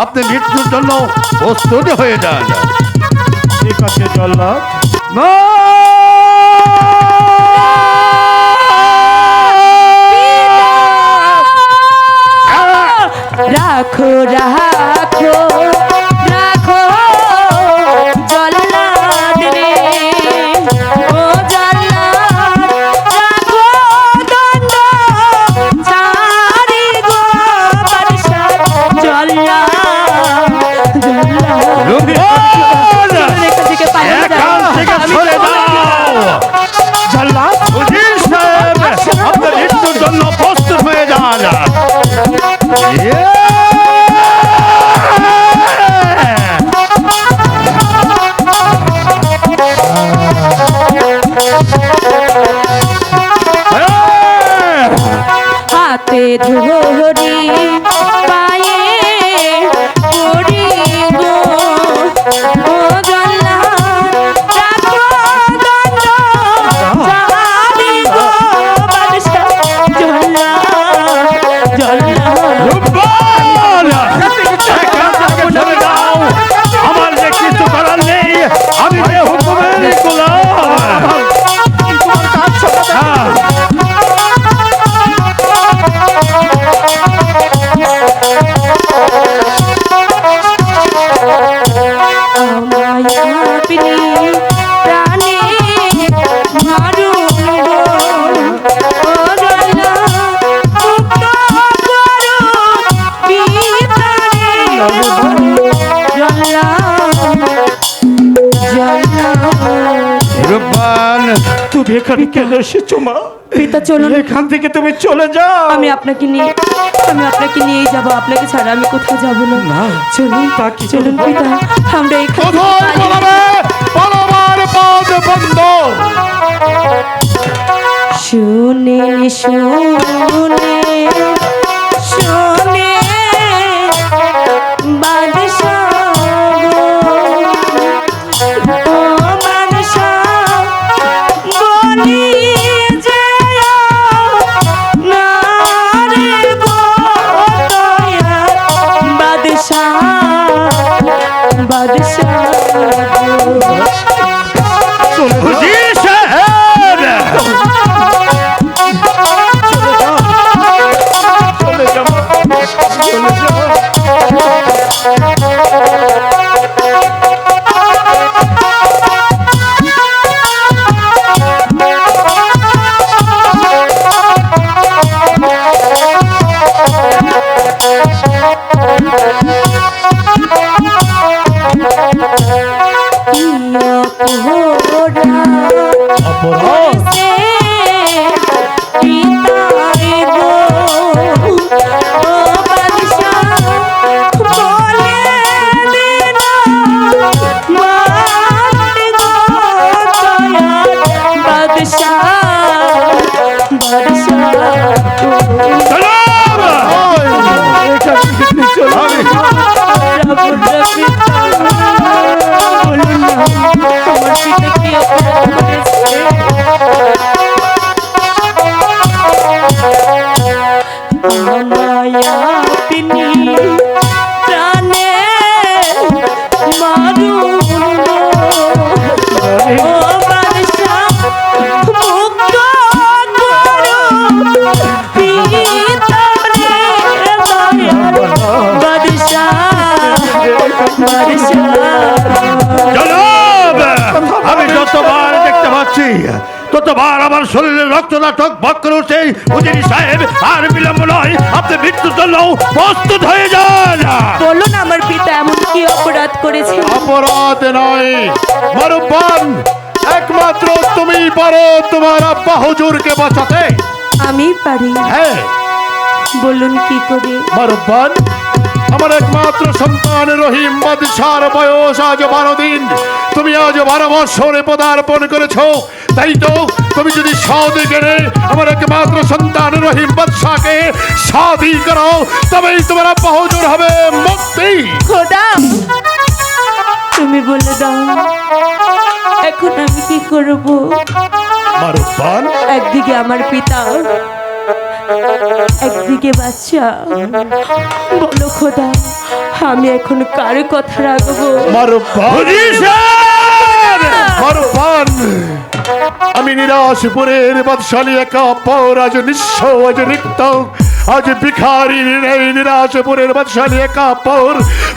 আপনি মৃত্যুর জন্য প্রস্তুত হয়ে যান। ঠিক আছে জল্লাদ। না! রাখো রাখো রাখো জল্লাদ রে, ও জল্লাদ রাখো দণ্ড ছাড়ি গো বাদশা জল্লাদ জল্লাদ রূপবান! এখান থেকে পালিয়ে এখান যাও। থেকে আমি সরে তোমাকে- যাও। জল্লাদ উজির সাহেব, আপনি মৃত্যুর জন্য প্রস্তুত হয়ে যান। হাতে ধরি পায়ে পড়ি গো, ও জল্লাদ রাখো দণ্ড ছাড়ি গো বাদশা জল্লাদ জল্লাদ। রূপবান! এখান থেকে সরে যাও। আমার যে কিছু করার নেই, আমি যে হুকুমের গোলাম। তোমার কাজ সামলাতে হ্যাঁ। আমায় আপনি প্রাণে মারুন গো, ও জল্লাদ মুক্ত করুন পিতারে জল্লাদ জল্লাদ। রূপবান! তুমি এখানে কেন এসেছো মা? পিতা চলুন, এখান থেকে তুমি চলে যাও। আমি আপনাকে নিয়ে যাব, আপনাকে ছাড়া আমি কোথাও যাব না। না, চলুন তা কি চলুন করবো? পিতা, আমরা এখান থেকে কোথায় পালিয়ে- পালাবে? পালাবার পথ বন্ধ। শুনে শুনে শুনে বাদশাহ গো, ও বাদশাহ বলি যে না রে গো দয়া, বাদশাহ বাদশাহ গো। উজির সাহেব! চলে যাও চলে যাও। অপরাধ! পিতায় গো, ও বাদশাহ বলে দিন মার গো দয়াল বাদশাহ বাদশাহ সালাম! এখান থেকে চলে আমি- বলুন না, আমার পিতা কি অপরাধ করেছে? আমায় আপনি প্রাণে মারুন গো, ও বাদশাহ মুক্ত করুন পিতারে দয়াল বাদশাহ বাদশাহ। জনাব! আমি যতবার দেখতে পাচ্ছি ততবার আমার শরীরে রক্ত নাটক ভক করে উঠছে। উজির সাহেব, আর বিলম্ব নয়, আপনি মৃত্যুর জন্য প্রস্তুত হয়ে যান। বলুন আমার পিতা এমন কি অপরাধ করেছে? অপরাধ নয়, মরুবান! একমাত্র তুমি পারো তোমার আব্বা হুজুরকে বাঁচাতে। আমি পারি। হ্যাঁ বলুন কি করে? মরুবান, আমার একমাত্র সন্তান রহিম বাদশার বয়স আজ 12 দিন। তুমি আজ 12 বৎসরে পদার্পণ করেছো। তাই তো তুমি যদি সদিগেরে আমার একমাত্র সন্তান রহিম বাদশাকে শাদী করো, তবেই তোমার আব্বা হুজুর হবে মুক্তি। খোদা, তুমি বলে দাও এখন আমি কি করব? মারুফান, একদিকে আমার পিতা একদিকে বাচ্চা, বলো খোদা আমি এখন কার কথা রাখবো? মারুফান, আমি নিরাশপুরের বাদশালী একা পর আজ নিঃস্ব, আজ রিক্ত, আজ ভিখারি এই নিরাশপুরের বাদশালী একা পর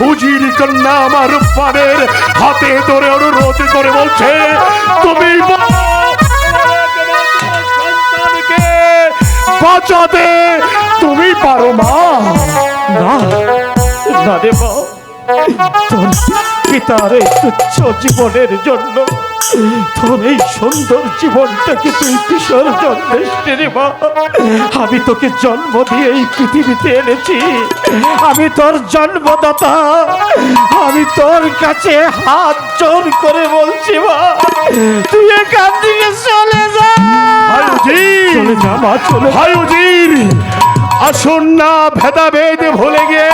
উজির কন্যা মারুফানের হাতে ধরে অনুরোধ করে বলছে, তুমি সন্তানকে বাঁচাতে তুমি পারো মা? না না রে মা, তোর পিতার এই তুচ্ছ জীবনের জন্য তোর এই সুন্দর জীবনটাকে তুই বিসর্জন দিস রে মা। আমি তোকে জন্ম দিয়ে এই পৃথিবীতে এনেছি, আমি তোর জন্মদাতা, আমি তোর কাছে হাত জোর করে বলছি মা, তুই এখান থেকে চলে যা। চলে যা মা, চলে যা। হায়ুজির আসুন না ভেদাভেদ ভুলে গিয়ে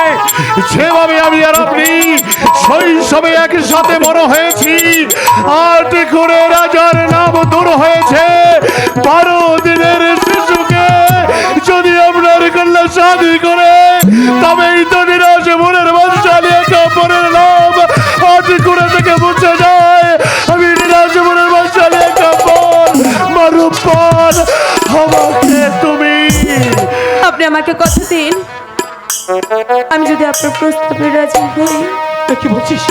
যেভাবে আমি আর আপনি শৈশবে একসাথে বড় হয়েছি, 8 করে রাজার নাম দূর হয়েছে, 12 দিনের শিশুকে যদি আপনার কন্যা শাদী করে তবেই তো নিরাশ মনের বাদশালী একা পরের নাম 8 করে থেকে মুছে যায়। আমি নিরাশ মনের বাদশালী একা পর মারুফান, আমাকে তুমি আপনি আমাকে কথা দিন, আমি যদি আপনার প্রস্তাবে রাজি হই, কি বলছিস?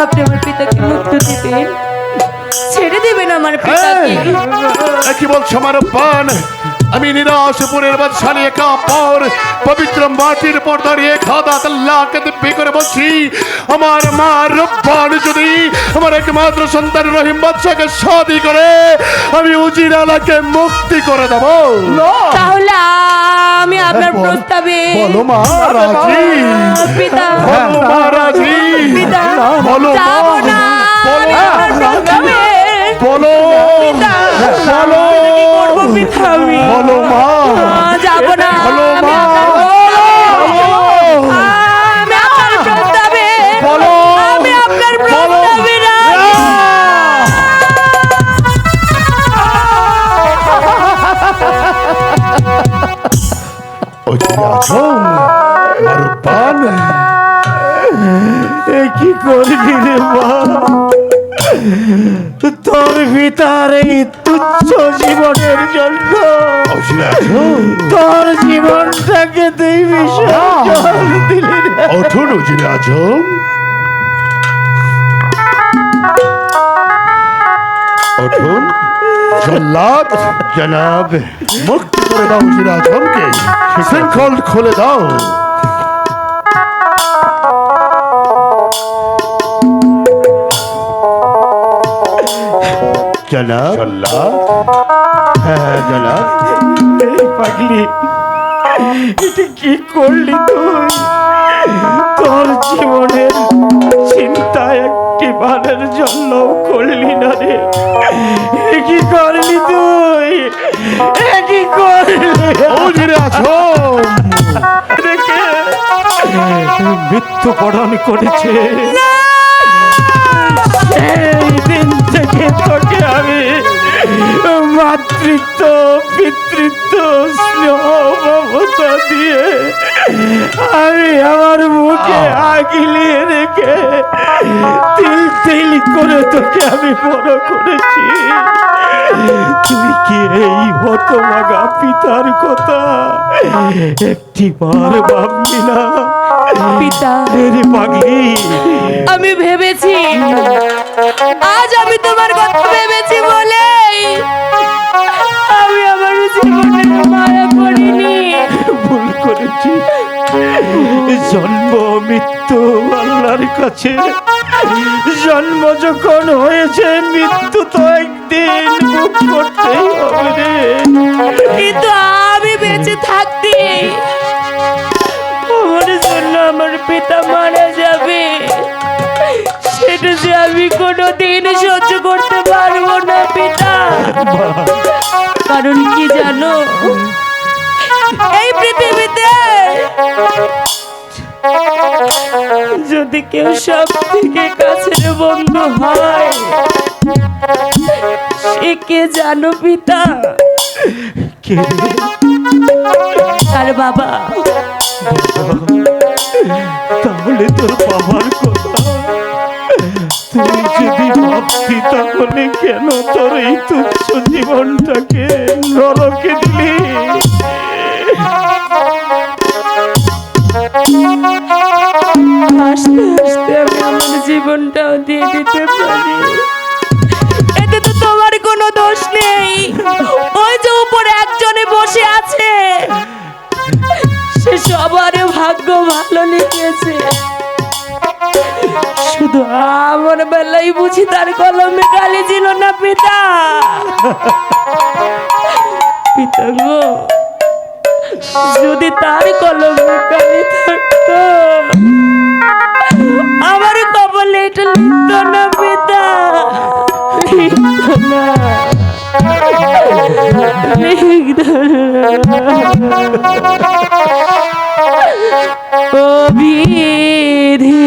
আপনি আমার পিতাকে মুক্তি দিবেন, ছেড়ে দিবেন আমার পিতাকে। কি বলছো মারুফান? আমি নিরাশপুরের বাদশালী একা পর পবিত্র মাটির পর দাঁড়িয়ে খাদা আল্লাহকে দিব্যি করে বলছি, আমার মা রব্বান যদি আমার একমাত্র সন্তান রহিম বাদশাকে শাদী করে আমি উজিরালাকে মুক্তি করে দেব। তাহলে আমি আপনার প্রস্তাবে বলো মা রাজি? পিতা বলো মা রাজি? পিতা বলো মা? যাব না, আমি আপনার প্রস্তাবে বলো পিতা বলো করবো পিতা, আমি বলো মা? যাব না, বলো আমি মা? আমি আপনার প্রস্তাবে, বলো আমি আপনার বলো প্রস্তাবে রাজি। আছো মারুফান? কি করবি রে মা, তোর পিতার এই তুচ্ছ জীবনের জন্য তোর জীবনটাকে তুই বিসর্জন দিলি রে। উঠুন উজিরে আজম, উঠুন। জল্লাদ জনাব, মুক্ত করে দাও উজিরে আজমকে, শৃঙ্খল খুলে দাও। জনাব জল্লাদ, হ্যাঁ জনাব। এই পাগলি, এটা কি করলি তুই? তোর জীবনের চিন্তা একটি বারের জন্য করলি না রে। এ কি করলি তুই? এ কি করলি? উজিরে আজম রেখে মৃত্যু বরণ করেছে। সেই দিন থেকে তোকে আমি মাতৃত্ব, পিতৃত্ব, স্নেহ, মমতা দিয়ে আমি আমার মুখে আগিলিয়ে রেখে তিল তিল করে তোকে আমি বড় করেছি। তুই কি এই হতভাগা পিতার কথা একটি বার ভাবলি না? পিতা রে পাগলি, আমি ভেবেছি, আজ আমি তোমার কথা ভেবেছি বলে আমি আমার জীবনের মায়া করিনি। ভুল করেছিস। জন্ম মৃত্যু আল্লাহর কাছে, জন্ম যখন হয়েছে মৃত্যু তো একদিন ভোগ করতেই হবে রে। কিন্তু আমি বেঁচে থাকতে আমার জন্য আমার পিতা মারা যাবে, সেটা যে আমি কোনোদিন সহ্য করতে পারবো না পিতা। কারণ কি জানো, এই পৃথিবীতে যদি কেউ সব থেকে কাছের বন্ধু হয় সে কে জানো পিতা? কে রে? আর বাবা, তাহলে তোর বাবার কথা তুই যদি ভাবতি, তাহলে কেন তোর এই তুচ্ছ জীবনটাকে নরকে দিলি? আস্তে আস্তে আমি আমার জীবনটাও দিয়ে দিতে পারি। এতে তো তোমার কোনো দোষ নেই। ওই যে উপরে একজনে বসে আছে, সে সবার ভাগ্য ভালো লিখেছে, শুধু আমার বেলায় বুঝি তার কলমে কালি ছিল না। পিতা, পিতা গো, যদি তার কলমে কালি থাকতো, আমার কপালে এটা লিখত না। পিতা, লিখত না, লিখত না। ও বিধি,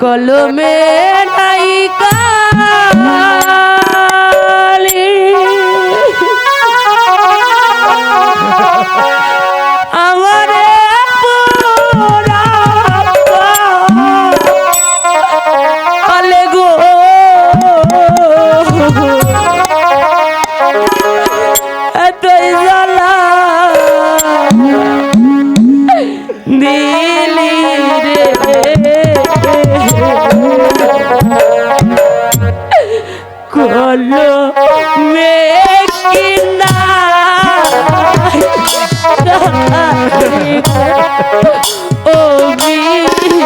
কলমে নাই কালি, আমারে পোড়ালে গো, এতই জ্বালা দিলি রে, কলমে কিনা ও বিধি,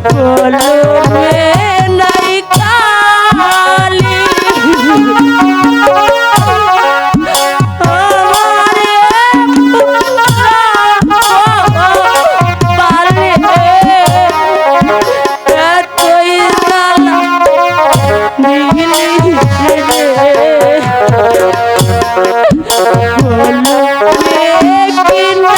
কলমে নাই কালি, আমারে পালে এতই জ্বালা দিলি রে, কলমে কিনা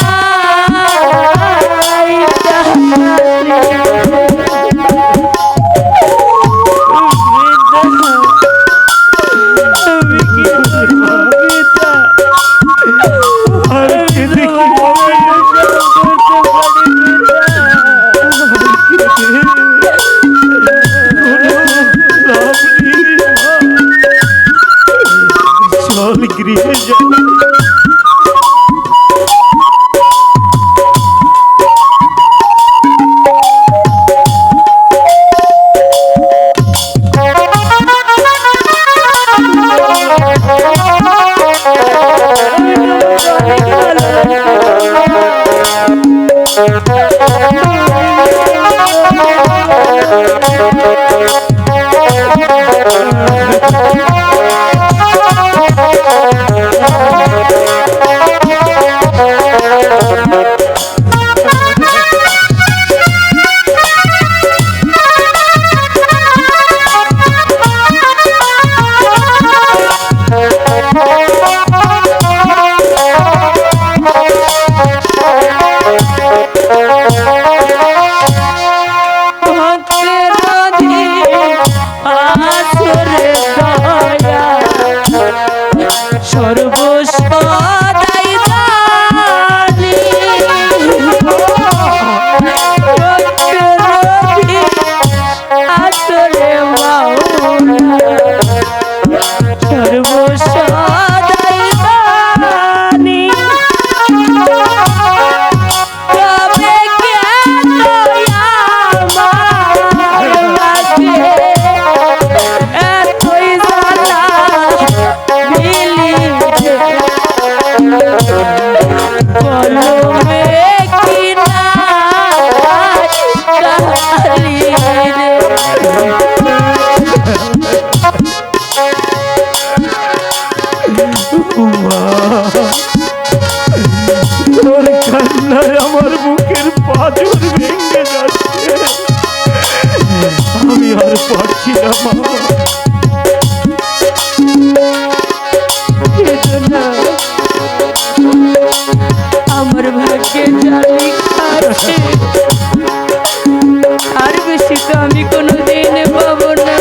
চল গৃহে যাই। কান্নায় আমার বুকের পাঁজর ভেঙে যাচ্ছে, আমি আর পারছি না মা। আমার ভাগ্যে যা লেখা আছে আর বেশি তো আমি কোনোদিন পাবো না।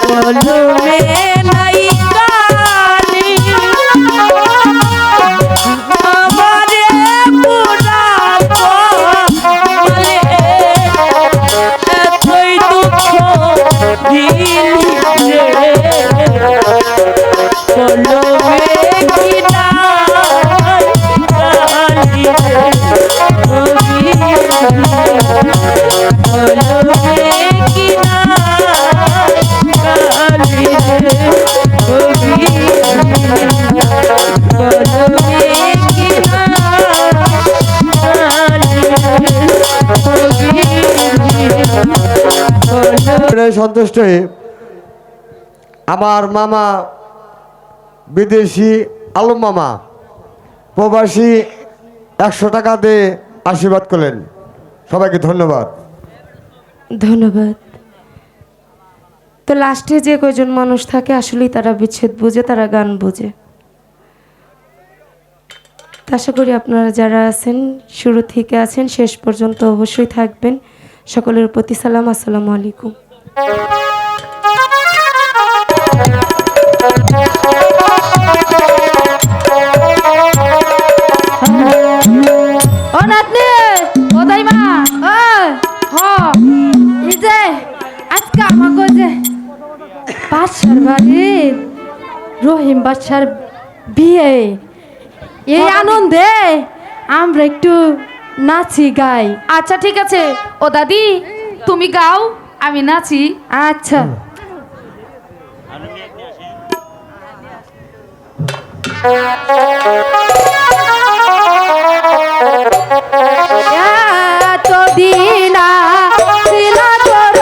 কলমে নাই কালি আমারে পুরাবো বলে এতই দুঃখ দিলি রে কলমে কি নাই কালি রে কলমে কি নাই কালি রে কলমে কি সন্তুষ্ট হয়ে আমার মামা বিদেশি আলম মামা প্রবাসী 100 টাকা দিয়ে আশীর্বাদ করলেন। সবাইকে ধন্যবাদ। ধন্যবাদ। তো লাস্টে যে কয়জন মানুষ থাকে আসলেই তারা বিচ্ছেদ বুঝে, তারা গান বুঝে। তো আশা করি আপনারা যারা আছেন শুরু থেকে আছেন শেষ পর্যন্ত অবশ্যই থাকবেন। সকলের প্রতি সালাম, আসসালামু আলাইকুম। ও নাতনি, ও দাইমা, ও হ এই যে আজকে আমাকে যে বাদশার বাড়ির রহিম বাদশার বিয়ে, এই আনন্দে আমরা একটু নাচি গাই। আচ্ছা ঠিক আছে, ও দাদি তুমি গাও, আমি নাচি। আচ্ছা এতদিন ছিল তোর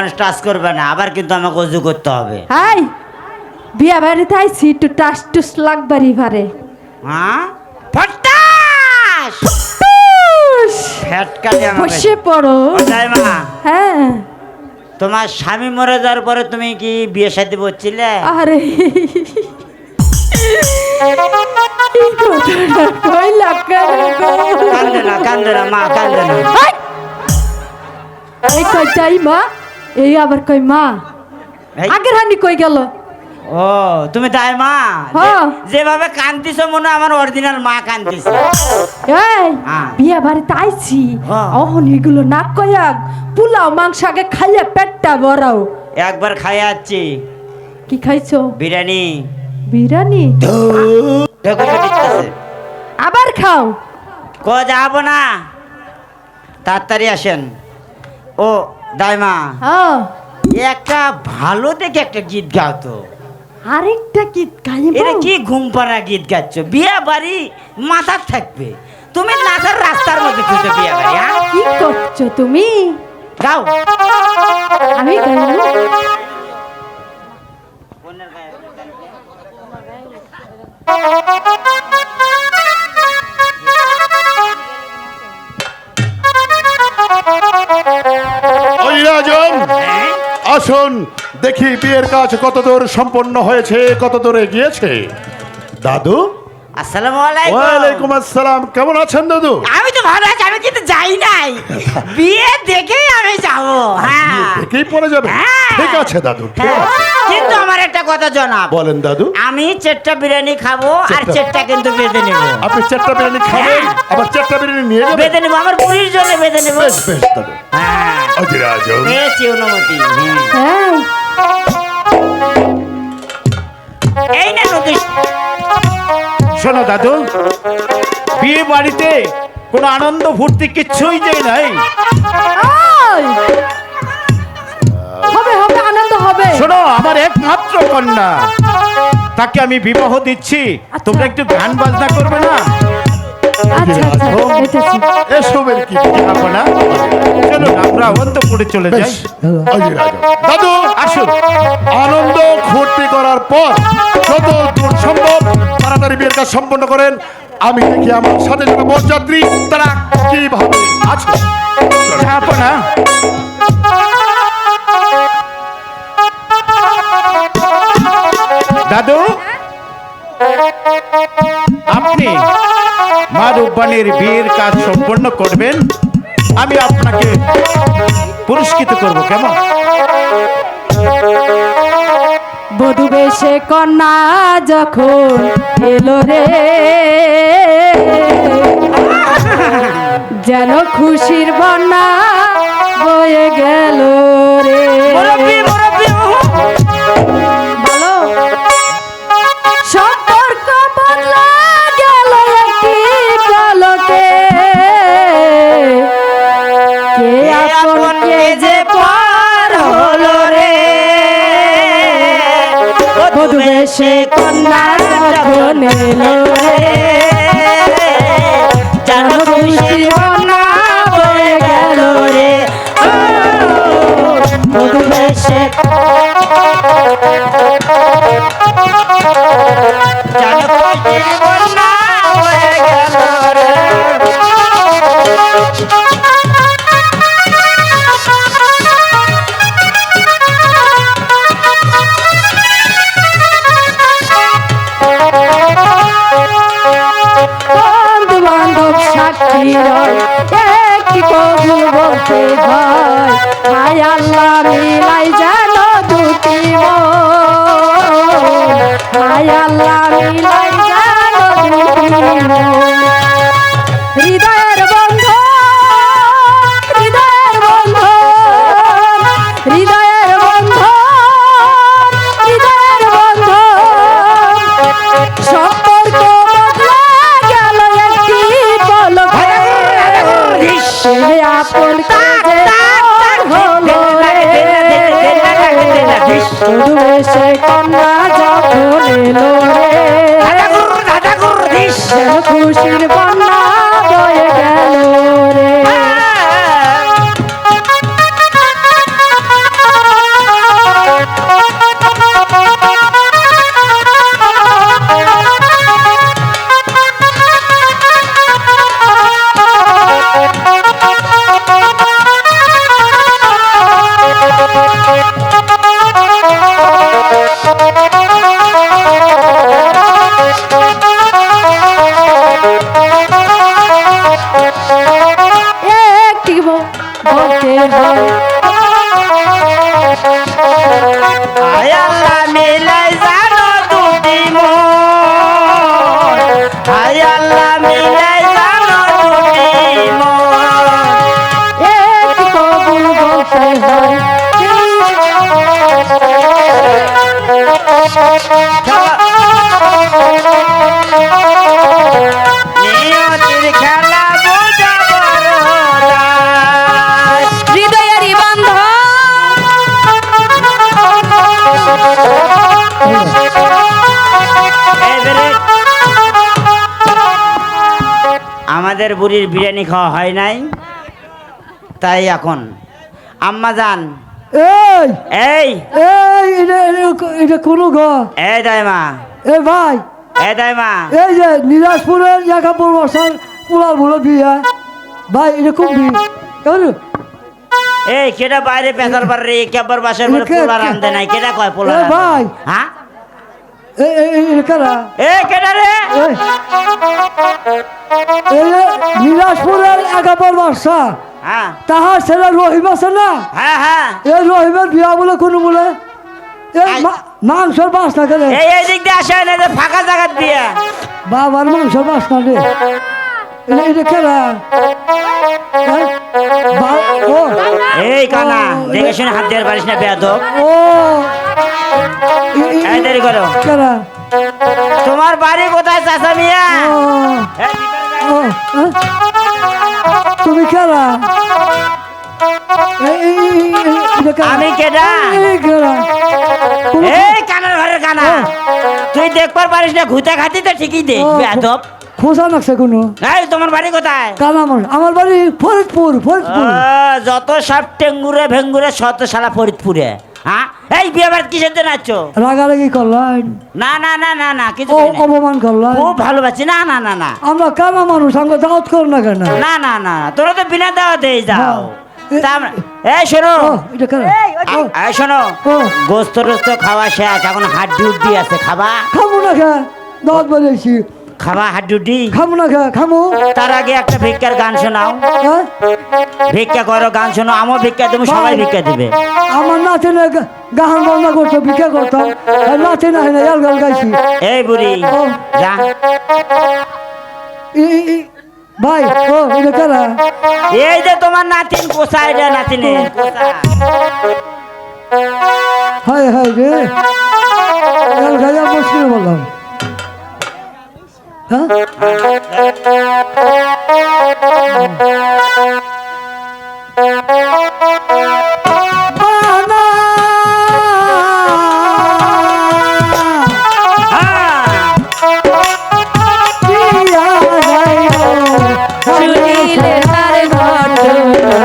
মানুষ টাচ করবে না, আবার কিন্তু আমাকে অজু করতে হবে। হাই বিয়া বাড়িতে আইছি একটু টাস টুস লাগবারই পারে। হ্যাঁ ফটাস ফ্যাটকালি আমাকে। বসে পড়ো। ও দাইমা, হ্যাঁ তোমার স্বামী মরে যাওয়ার পরে তুমি কি বিয়ে শাদী করছিলে? আরে এই কথাটা কইলা কেন গো? কান্দে না কান্দে না মা, কান্দে না। হাই! এই কইতাই মা, এই আবার কই মা, এই, আগের হানি কই গেল? ও তুমি দাইমা, হ্যাঁ। যেভাবে কান্দিছো মনে হয় আমার অরিজিনাল মা কান্দিছে। এই হ্যাঁ। বিয়া বাড়িতে আইছি, হ্যাঁ। অহন এগুলো না কয়াক পোলাও মাংস আগে খাইয়া পেটটা ভরাও। একবার খাই যাচ্ছি কি খাইছো? বিরিয়ানি। বিরিয়ানি? দেখো তো দিতেছে। আবার খাও। কো যাবো না, তাড়াতাড়ি আসেন। ও দাইমা, হ্যাঁ একটা ভালো দেখে একটা গীত গাও তো। আরেকটা কি গাইব? এটা কি ঘুম পাড়া গীত গাচ্ছ? বিয়া বাড়ি মাথার থাকবে, তুমি নাচার রাস্তার মধ্যে খুঁজে বিয়া বাড়ি। হ্যাঁ কি করছো তুমি? গাও। আমি গাইব? ওই রাজন, আসুন দেখি বিয়ের কাজ কত দূর সম্পন্ন হয়েছে, কত দূরে গিয়েছে। দাদু, আসসালামু আলাইকুম। ওয়ালাইকুম আসসালাম, কেমন আছেন দাদু? আমি তো ভালো আছি, আমি কিন্তু যাই নাই, বিয়ে দেখেই আমি যাবো। হ্যাঁ দেখেই পড়ে যাবে। হ্যাঁ। ঠিক আছে দাদু, ঠিক হ্যাঁ, আছে। কিন্তু আমার একটা কথা জনাব, বলেন দাদু। আমি 4টা বিরিয়ানি খাবো আর 4টা কিন্তু বেঁধে নেব। আপনি 4টা বিরিয়ানি খাবেন, আবার 4টা বিরিয়ানি নিয়ে যাবেন? বেঁধে নেব, আমার বুড়ির জন্য বেঁধে নেব। বেশ বেশ দাদু। হ্যাঁ ওই রাজন, পেয়েছি অনুমতি। হ্যাঁ এই না নদী। শোনো দাদু, বিয়ে বাড়িতে কোনো আনন্দ ফুর্তি কিচ্ছুই যে নাই। ওই! হবে হবে আনন্দ হবে। শোনো, আমার একমাত্র কন্যা, তাকে আমি বিবাহ দিচ্ছি, তোমরা একটু গান বাজনা করবে না? আচ্ছা আচ্ছা এসেছি। এসবের কি? আপা না? চলো না, আমরা অন্তঃপুরে চলে যাই। বেশ, ওই রাজন। দাদু আসুন। আনন্দ ফুর্তি করার পর যত দূর সম্ভব তাড়াতাড়ি বিয়ের কাজ সম্পন্ন করেন। আমি দেখি আমার সাথে যারা বরযাত্রী তারা কিভাবে আছে। আপা না? দাদু, আপনি মা রূপবাণীর বিয়ের কাজ সম্পন্ন করবেন, আমি আপনাকে পুরস্কৃত করব, কেমন? বধূ বেশে কন্যা যখন এলো রে, যেন খুশির বন্যা বয়ে গেল রে। মুরব্বি, মুরব্বি, বলো সম্পর্ক বদলা গেল একটি পলকে, কে আপন কে যে পর হলো রে। বধূ বেশে কন্যা যখন এলো রে, যেন খুশির বন্যা বয়ে গেল রে। বধূ বেশে জানো খুশির বন্যা হয়ে গেল রে। বন্ধু বান্ধব সাক্ষী রয়, একটি কবুল বলতে হয়। হায় আল্লাহ মিলাই যেন দুটি মন, হায় আল্লাহ মিলাই যেন দুটি মন। হৃদয়ের বন্ধন, হৃদয়ের বন্ধন, হৃদয়ের বন্ধন, হৃদয়ের বন্ধন। সম্পর্ক বদলে গেল একটি পলকে, সে আপন কাজে হলো রে। বধূ বেশে কন্যা যখন এলো রে, যেন খুশির বন্যা বয়ে গেল রে। হয় হায় আল্লাহ মিলাই জানো দুটি মন, হায় আল্লাহ মিলাই জানো দুটি মন। এক কবুল বলতে হয় নিয়তির খেলা বোঝা বড় দায়। হৃদয়েরই বন্ধন এবারে আমাদের বুড়ির বিরিয়ানি খাওয়া হয় নাই, তাই এখন আম্মা যান এই এই এই এটা কোনো ঘর এই দাইমা এ ভাই এই দাইমা এই যে নিরাজপুরের একাপুর বসার পোলার বলে বিয়ে ভাই এটা খুব বিয়ে এই কেটা বাইরে পেছার পারে রে কেবর বাসার পরে কে- পোলা কে- রান্ধে নাই কেটা কয় পোলা এ রান্ধে ভাই। নাই? হ্যাঁ কারা এ কেটা রে নিরাজপুরের একাপুর বর্ষা হ্যাঁ তাহার ছেলে রহিম আছে না হ্যাঁ হ্যাঁ এই রহিমের বিয়া বলে কোনো বলে এই আই- মাংসর বাসনা করে এই দিক দিয়ে আসে না যে ফাঁকা জায়গা দিয়ে বাবার মাংসর বাসনা রে এটা কেরা হ্যাঁ? ও এই কানা দেখে শুনে হাত দিয়ে পারিস না বেয়াদব ও এই দেরি করো কেরা তোমার বাড়ি কোথায় চাচা মিয়া ও এই ভিতরে যাও। ও হ্যাঁ? তুমি কেরা আমি কেডা? কেরা এই কানার ঘরের কানা তুই দেখবার পারিস না ঘুতে খাতি তো ঠিকই দে বেয়াদব খোঁজা নাকছে কোনো এই তোমার বাড়ি কোথায় কালা মানুষ আমার বাড়ি ফরিদপুর ফরিদপুর যত সব টেঙ্গুরে ভেঙ্গুরে শত শালা ফরিদপুরে হ্যাঁ এই বিয়ে বাড়ি কিসের জন্য আছো রাগারাগি করলেন না না না না না কিছু ও করি নাই। অপমান করলেন খুব ভালোবাসি না না না না আমরা কালা মানুষ আমরা দাওয়াত কর না কেন না না না তোরা তো বিনা দাওয়াতেই যাও হ্যাঁ। তা আমরা- এই শোনো ও, এটা কেন এই শোনো ও। গোস্ত টোস্ত খাওয়া শেষ এখন হাড্ডি উড্ডি আছে খাবা খাবো না খা দাওয়াত বলেছি খাবা হাড্ডি উড্ডি খাবো না খা খাবো তার আগে একটা ভিক্ষার গান শোনাও হ্যাঁ? ভিক্ষা করো গান শোনো আমিও ভিক্ষা দেবো সবাই ভিক্ষা দেবে আমার নাচে না গাহান বন্ধ করতো ভিক্ষা করতাম আর নাচে না হয় না এল গাল গাইছি এই বুড়ি ও। যা ভাই ও এটা কারা এই যে তোমার নাতিন পোষা এটা নাতিনের পোষা। হায় হায় রে এল গাইয়া মুশকিল বললাম হ্যাঁ বানা হ্যাঁ। দিয়া যাইও শুনিলে তার ঘটনা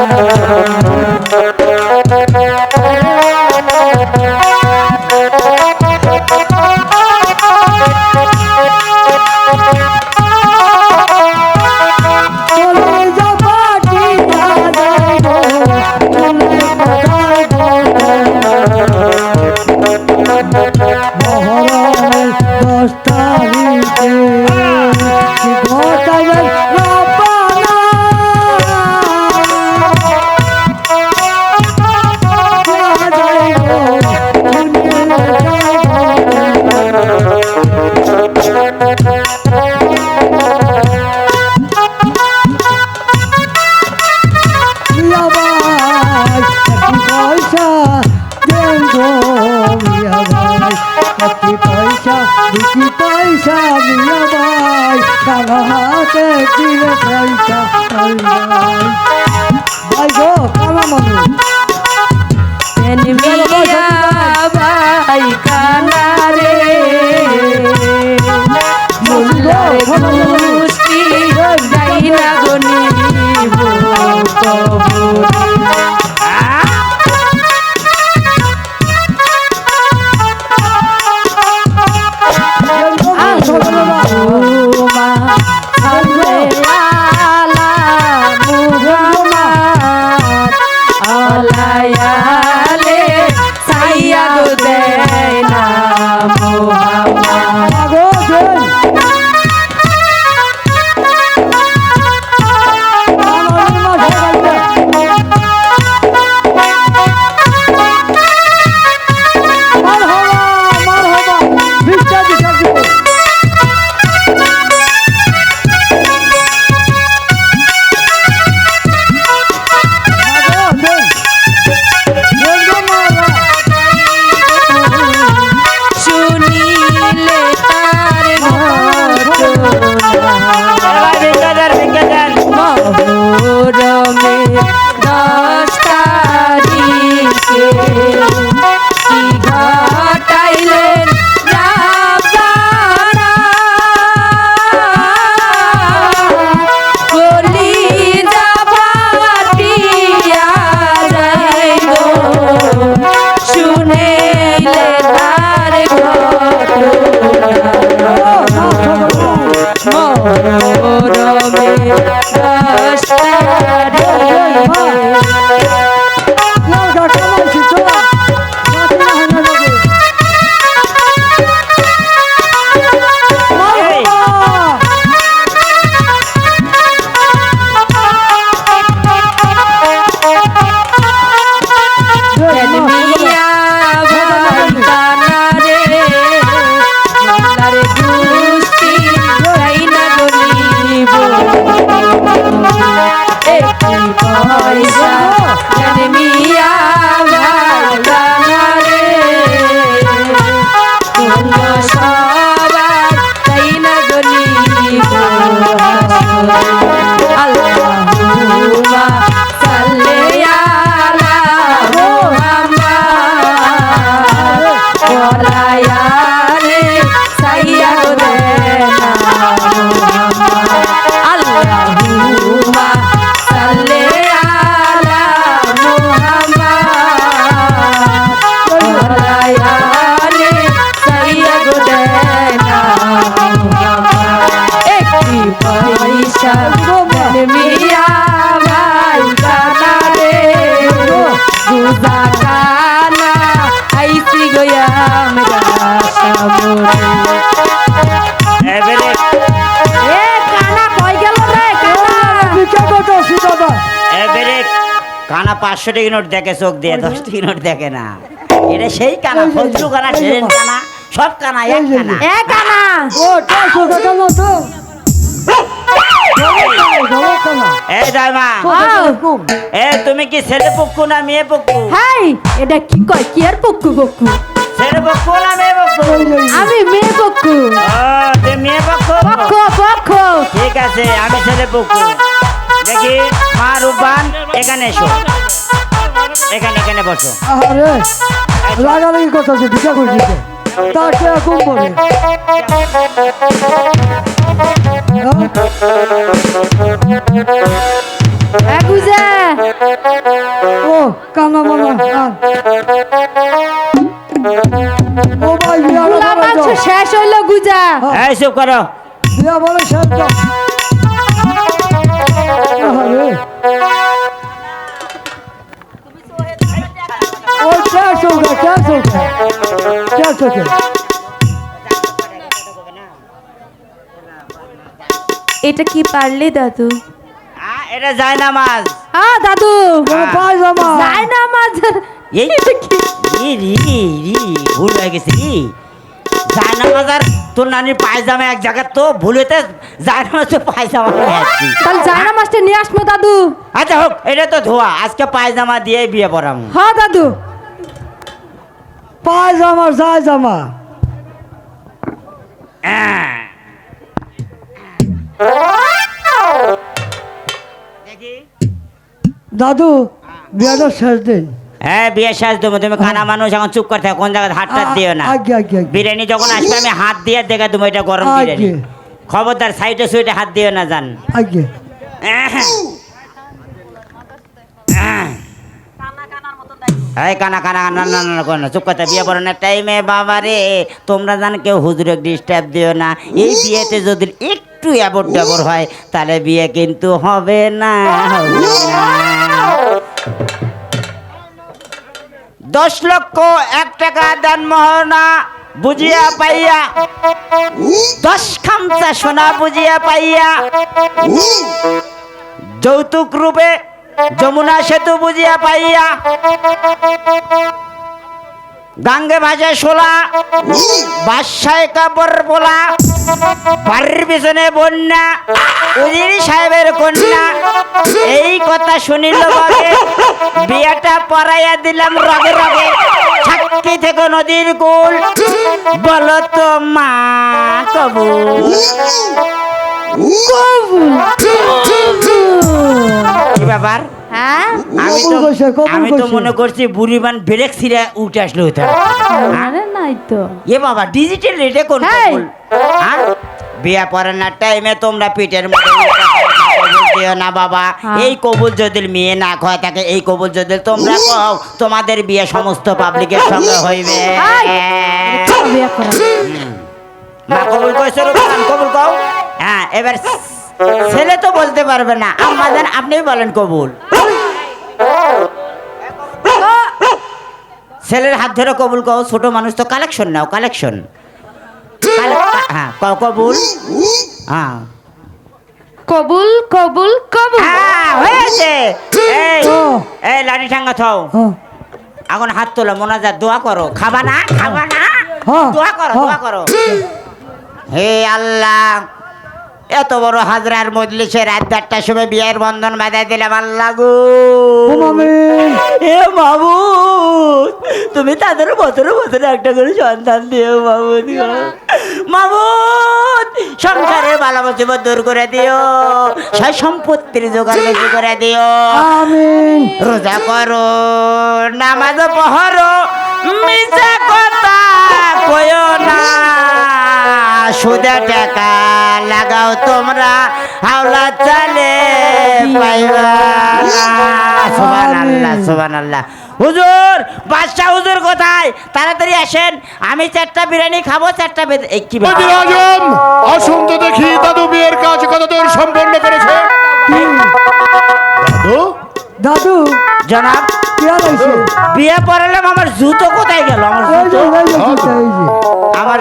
চলে যা পাটিয়া যাইও চলে মহরমের 10 তারিখে কি ঘটাবেন রব্বানা যা যাইও মিয়া ভাই একটি পয়সা দেন গো মিয়া ভাই একটি পয়সা দুটি পয়সা মিয়া ভাই কালা হাতে দিলে পয়সা ভাই ভাই গো কালা মানুষ মিয়া ভাই কানারে মোল্লার গোষ্ঠী গাইলা গনি আলায়ালে সাইয়া গো দেয় না মোহাম্মদ আগো দেন আমার মাঝে গাইতে লাগা কামাইছি তো মাটি না হয় না যাবে এই, মিয়া ভাই কানা রে মোল্লার গুষ্টি তাই না গরিব একটি পয়সা জানে মিয়া ভাই কানা রে তোমরা সবার তাই না গরিব আল্লাহুম্মা সাল্লি আলা মুহাম্মাদ ওয়ালা আলি সাইয়্যিদিনা মুহাম্মদ আল্লাহুম্মা সাল্লি আলা মুহাম্মাদ ওয়ালা আলি সাইয়্যিদিনা মুহাম্মদ একটি পয়সা মিয়া ভাই কানা রে গুজা কানা আইসি গয়া আমরা সামনে এবারে এ কানা কই গেল রে কানা বিকে করতেছি দাদা এবারে কানা 500 টাকা নোট দেখে চোখ দিয়ে 10 টাকা নোট দেখে না। এটা সেই কানা, ফজলু কানা, ট্রেন কানা, সব কানা এক কানা। এ কানা ও টাইসো কাকা না তো ভালো কানা এই দাইমা, কম এ তুমি কি ছেলে পক্কু না মেয়ে পক্কু? হাই এটা কি কয় কি আর পক্কু পক্কু ছেলে পক্কু না মেয়ে পক্কু? আমি মেয়ে পক্কু ও তুই মেয়ে পক্কু? পক্ষ পক্ষ ঠিক আছে, আমি ছেলে পক্কু। দেখি মা রূপবান, এখানে এসো, এখানে এখানে বসো। আরে লাগালাগি করতেছে বিকা করে দিতে তাকে কম করে এ গুজা ও কানা মানা ও ভাই বিয়া পুরা মাংস শেষ হইলো গুজা এই চুপ করো। বিয়া বলে শেষ আরে ও চারশো কে এটা কি পারলে দাদু এটা যায় না মাছ। দাদু পায়জামা যায় না মাঝের এই ভুল হয়ে গেছে কি যায় না মাছ আর তোর নানির পায়জামা এক জায়গায় তো ভুলেতে যায় না মাছ পায়জামা নিয়ে আসছি। তাহলে যায় না মাছটা নিয়ে আসবো দাদু আচ্ছা হোক, এটা তো ধোয়া, আজকে পায়জামা দিয়ে বিয়ে পড়াম। হ্যাঁ দাদু পায়জামা যায় জামা দেখি দাদু বিয়াটা শেষ দিন হ্যাঁ বিয়ে শেষ দেবো। তুমি কানা মানুষ, এখন চুপ করে থাকো, কোন জায়গায় হাত টাত দিও না। আগে আগে আগে বিরিয়ানি যখন আসবে আমি হাত দিয়ে দেখে তুমি এটা গরম বিরিয়ানি। আগে খবরদার সাইডে সুইটে হাত দিও না জান। আগে এই কানা কানা না না না কোনো চুপ কথা। বিয়ে পড়ানোর টাইমে বাবা রে তোমরা জান কেউ হুজুরে ডিস্টার্ব দিও না। এই বিয়েতে যদি একটু অ্যাবর ডাবর হয় তাহলে বিয়ে কিন্তু হবে না, হবে না। 10 লক্ষ 1 টাকা দান মোহনা বুঝিয়া পাইয়া, 10 খামচা সোনা বুঝিয়া পাইয়া, যৌতুক রূপে যমুনা সেতু বুঝিয়া পাইয়া, গাঙ্গে ভাজে শোলা, বাদশায় কাপড় পোলা, বাড়ির পিছনে বন্যা, উজির সাহেবের কন্যা। এই কথা শুনিল বাগে, বিয়েটা পড়াইয়া দিলাম রগে রগে। সাক্ষী থেকে নদীর কুল, বলো তো মা কবুল। কি ব্যাপার? হ্যাঁ আমি তো মনে করছি বুড়িমান ব্রেক ছিঁড়ে উঠে আসলে হইতে হবে। আরে নাই তো এ বাবা ডিজিটাল রেটে কোন হেই! কবুল? হ্যাঁ? বিয়া পড়ানোর টাইমে তোমরা পিঠের মধ্যে কবুল দিও না বাবা। হ্যাঁ। এই কবুল যদি মেয়ে না খায় থাকে, এই কবুল যদি তোমরা কও, তোমাদের বিয়ে সমস্ত পাবলিকের সঙ্গে হইবে। বিয়ে করা মা কবুল কইছে রূপবান, কবুল কও। হ্যাঁ এবার ছেলে তো বলতে পারবে না, আম্মা জান আপনিই বলেন কবুল। ছেলের হাত ধরে কবুল কও, ছোট মানুষ তো কালেকশন নাও, কালেকশন। হ্যাঁ কবুল। হ্যাঁ কবুল কবুল কবুল। হ্যাঁ, হয়েছে। এই এই লাঠি ঠাঙ্গা থাও, হ্যাঁ এখন হাত তোলো, মোনাজাত দোয়া করো। খাবা না, খাবা না, হ্যাঁ, দোয়া করো, হ্যাঁ। দোয়া করো। হে আল্লাহ, এত বড় হাজরার মজলিসে রাত 4টার সময় বিয়ের বন্ধন বাঁধাই দিলাম আল্লাহ গো। আমিন। এ মাবুদ, তুমি তাদের বছরে বছরে একটা করে সন্তান দিও মাবুদ গো। মাবুদ, সংসারের বালা মুসিবত দূর করে দিও, সয় সম্পত্তির জোগাড় বেশি করে দিও। আমিন। রোজা করো, নামাজ পড়ো, মিছা কথা কইও না, সুদে টাকা লাগাও তোমরা, হাওলা চালে পাইবা না। সুবহানাল্লাহ, সুবহানাল্লাহ। হুজুর, বাদশাহ হুজুর কোথায়? তাড়াতাড়ি আসেন, আমি 4টা বিরিয়ানি খাবো, 4টা এই কি ব্যাপার? ওজির আজম, আসুন তো দেখি দাদু বিয়ের কাজ কতদূর সম্পন্ন করেছে। দাদু, দাদু জনাব, কে আইছে? বিয়ে পড়ালাম, আমার জুতো কোথায় গেল? আমার এই যে, জুতো, এই যে, এই যে। আমার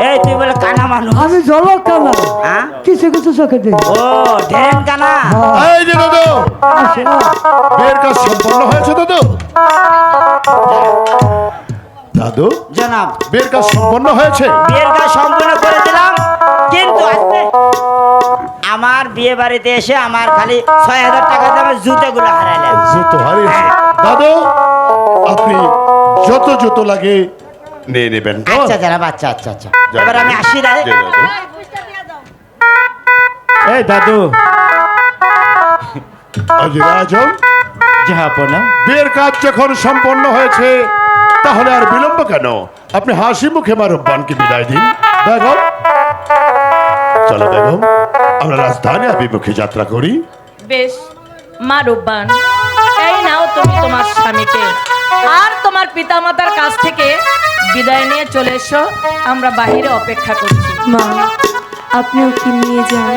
এই তুই বলে কানা মানুষ, আমি জলক কানা, হ্যাঁ? কিছু কিছু চোখে দেখি। ও ঢেরেন কানা। এই যে দাদু, বিয়ের কাজ সম্পন্ন হয়েছে দাদু। দাদু, জনাব, বিয়ের কাজ সম্পন্ন হয়েছে। বিয়ের কাজ সম্পূর্ণ করে দিলাম, কিন্তু আজকে আমার বিয়ে বাড়িতে এসে আমার খালি 6000 টাকা দিয়ে আমার জুতোগুলো হারাইলাম। জুতো হারিয়েছে দাদু, আপনি যত জুতো লাগে নিয়ে নেবেন তো? আচ্ছা জনাব, আচ্ছা আচ্ছা আচ্ছা, যাই এবার আমি আসি রে। জি, দাদু। এই দাদু, ওজির আজম, জাহাপনা, বিয়ের কাজ যখন সম্পন্ন হয়েছে তাহলে আর বিলম্ব কেন? আপনি হাসি মুখে মারব্বানকে বিদায় দিন। বেগম, চলো বেগম, আমরা রাজধানী অভিমুখে যাত্রা করি। বেশ মা রূপবান, এই নাও তুমি তোমার স্বামীকে আর তোমার পিতামাতার কাছ থেকে বিদায় নিয়ে চলে এসো, আমরা বাইরে অপেক্ষা করছি। মা, আপনি ওকে নিয়ে যান,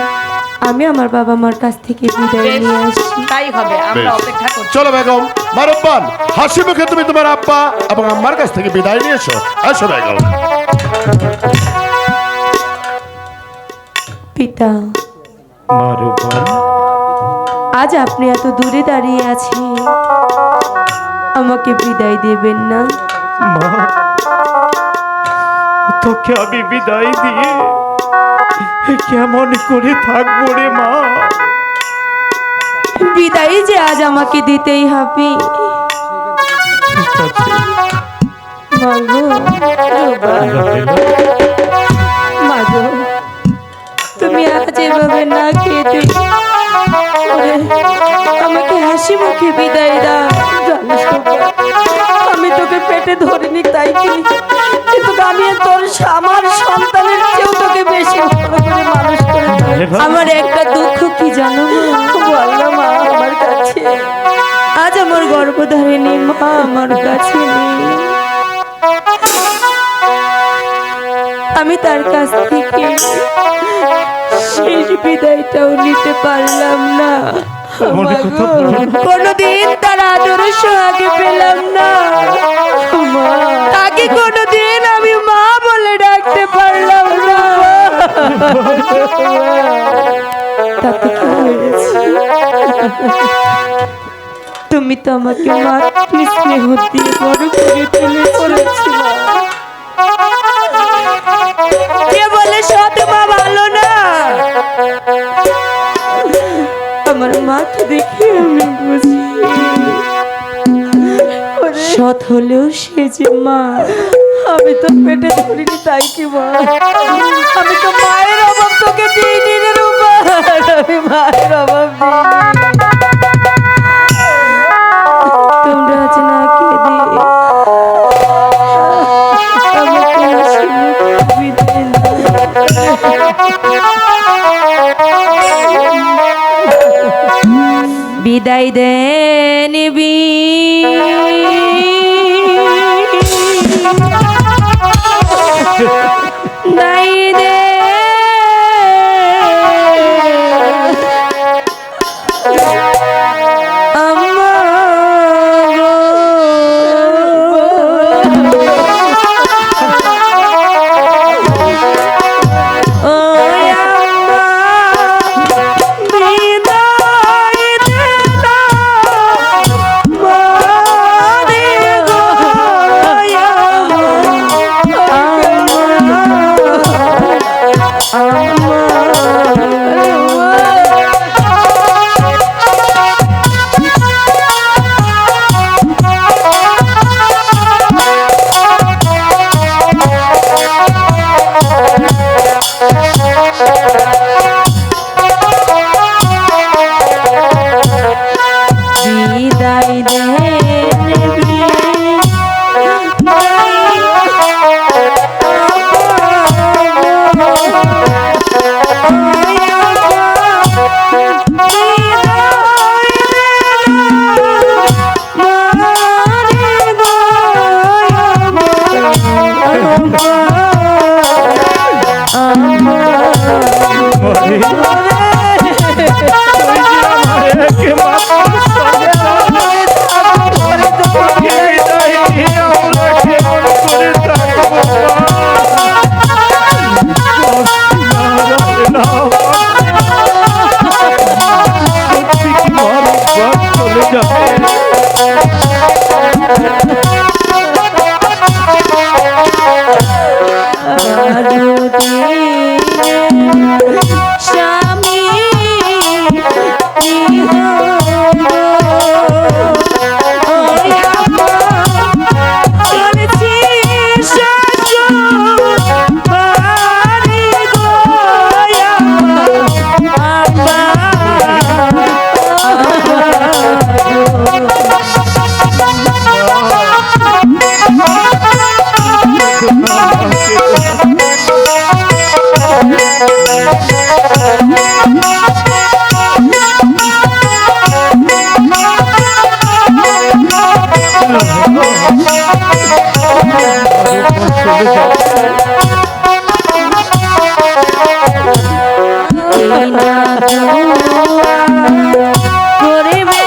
আমি আমার বাবা মার কাছ থেকে বিদায় বেশ, নিয়ে আসছি। তাই হবে, আমরা বেশ। অপেক্ষা করছি। চলো বেগম, মারব্বান, হাসি মুখে তুমি তোমার আব্বা এবং আম্মার কাছ থেকে বিদায় নিয়ে এসো। আসো বেগম। পিতা, মারুবান, আজ আপনি এত দূরে দাঁড়িয়ে আছেন, আমাকে বিদায় দেবেন না? মা, তোকে আমি বিদায় দিয়ে কেমন করে থাকবো রে মা? বিদায় যে আজ আমাকে দিতেই হবে। ঠিক আছে, মাগো, মাগো, তুমি আজ এভাবে না খেতে আমাকে হাসি মুখে বিদায় দাও। জানিস তো, আমি তোকে পেটে ধরিনি তাই কি, কিন্তু আমি তোর আমার সন্তানের চেয়েও তোকে বেশি ভালো করে মানুষ করে। আমার একটা দুঃখ কি জানো বললো মা আমার কাছে, আজ আমার গর্ভধারিণী মা আমার কাছে নেই। আমি তার কাছ থেকে শেষ বিদায়টাও নিতে পারলাম না। কোনদিন তার আদর সোহাগে পেলাম না। তাকে কোনদিন আমি মা বলে ডাকতে পারলাম না। তাতে কি হয়েছে? তুমি তো আমাকে মাতৃ স্নেহ দিয়ে বড় করে তুলেছি। কে বলে সৎ মা ভালো না? আমার মাকে দেখে আমি বুঝি সৎ হলেও সে যে মা। আমি তো পেটে ধরিনি তাই কি মা, আমি তো মায়ের অভাব তোকে দিইনি রে রূপা, আমি মায়ের অভাব দিইনি। তোমরা আজ না কেঁদে আমাকে হাসি মুখে বিদায় দাও। বিদায় দেন বিদায় দে করিবে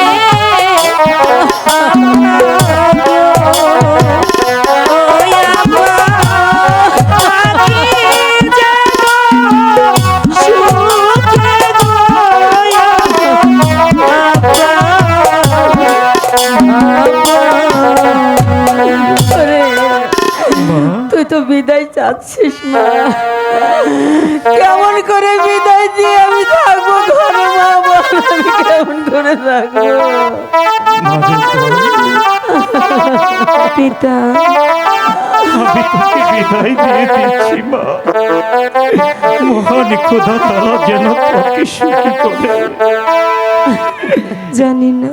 তুই তো বিদায় চাচ্ছিস মা, কেমন করে বিদায় দিয়ে আমি থাকবো ঘরে মা, বল আমি কেমন করে থাকবো? পিতা আমি তোকে বিদায় দিয়ে দিচ্ছি মা। মহান খোদা তারা যেন তোকে সুখী করে। জানি না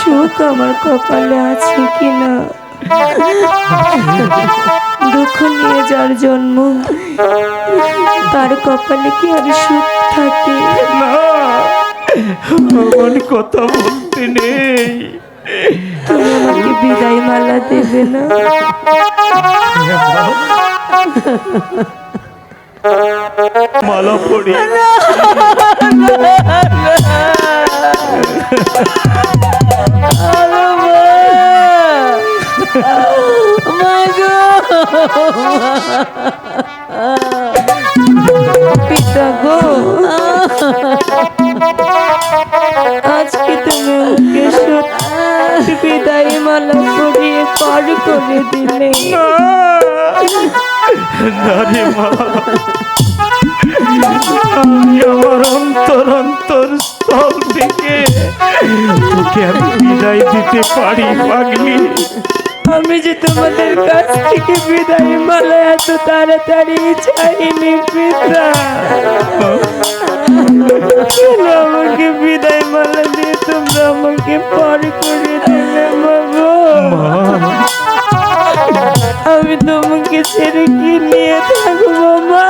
সুখ আমার কপালে আছে কিনা, দুঃখ নিয়ে যার জন্ম তার কপালে কি আর সুখ থাকে? না, এমন কথা বলতে নেই। তুমি আমাকে বিদায় মালা দেবে না? মালা পড়ি পিতা গো, আজকে তুমি ওকে সত্যি বিদায় মালা পরিয়ে পার করে দিলে। না রে মা, আমি আমার অন্তর স্থল থেকে তোকে আমি বিদায় দিতে পারি পাগলি। আমি যে তোমাদের কাছ থেকে বিদায় মালা এত তাড়াতাড়ি চাইনি পিতা, আমাকে বিদায় মালা দিয়ে তোমরা আমাকে পার করে দিলে মাগো। আমি তোমাকে ছেড়ে কি নিয়ে থাকবো মা?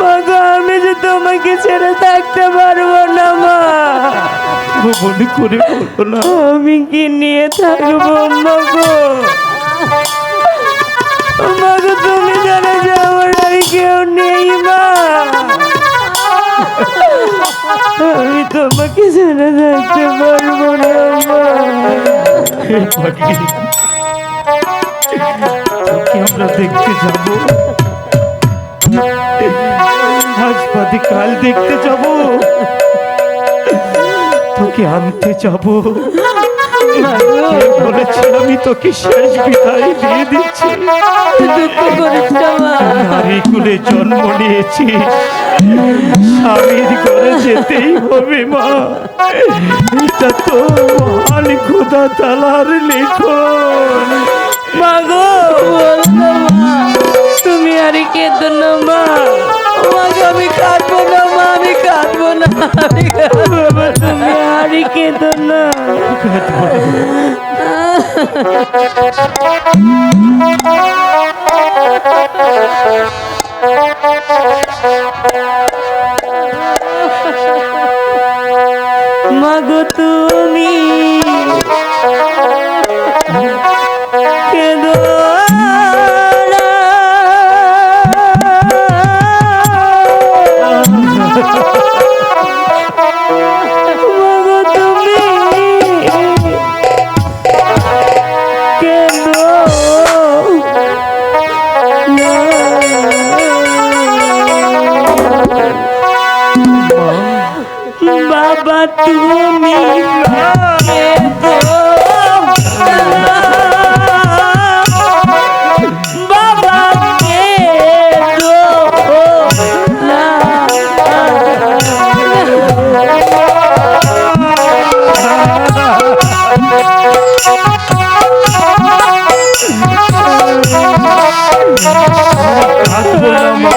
মাগো আমি যে তোমাকে ছেড়ে থাকতে পারবো না মা, মনে করে বলো না। আমি কি নিয়ে থাকবো মাগো? মাগো তুমি জানো যে আমার আর কেউ নেই মা, আমি তোমাকে ছেড়ে থাকতে পারবো না মা। হে পাগলি, তোকে আমরা দেখতে যাব, আজ বাদে কাল দেখতে যাব, তোকে আনতে যাব। বলেছি আমি তোকে শেষ বিদায় দিয়ে দিচ্ছি। দুঃখ করিস না মা, নারী কুলে জন্ম নিয়েছি, স্বামীর ঘরে যেতেই হবে মা। এটা তো মহান খোদা তালার লেখন। মাগো বলো মা, তুমি আর কেঁদো না মা। মাগো আমি কাঁদবো না মা, আমি কাঁদবো না, আমি কাঁদবো না, তুমি আর কেঁদো না। মাগো তুমি কেঁদো না। মাগো তুমি কেঁদো না। বাবা তুমি কেঁদো না। বাবা কেঁদো না। কাঁদবো না মা।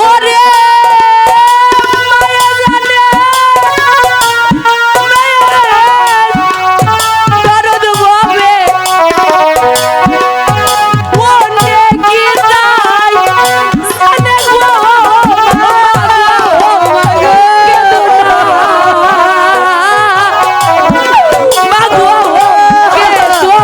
ওরে মায়া জানে দরদ হবে মনে কি তাই জানে গো মাগো কেদো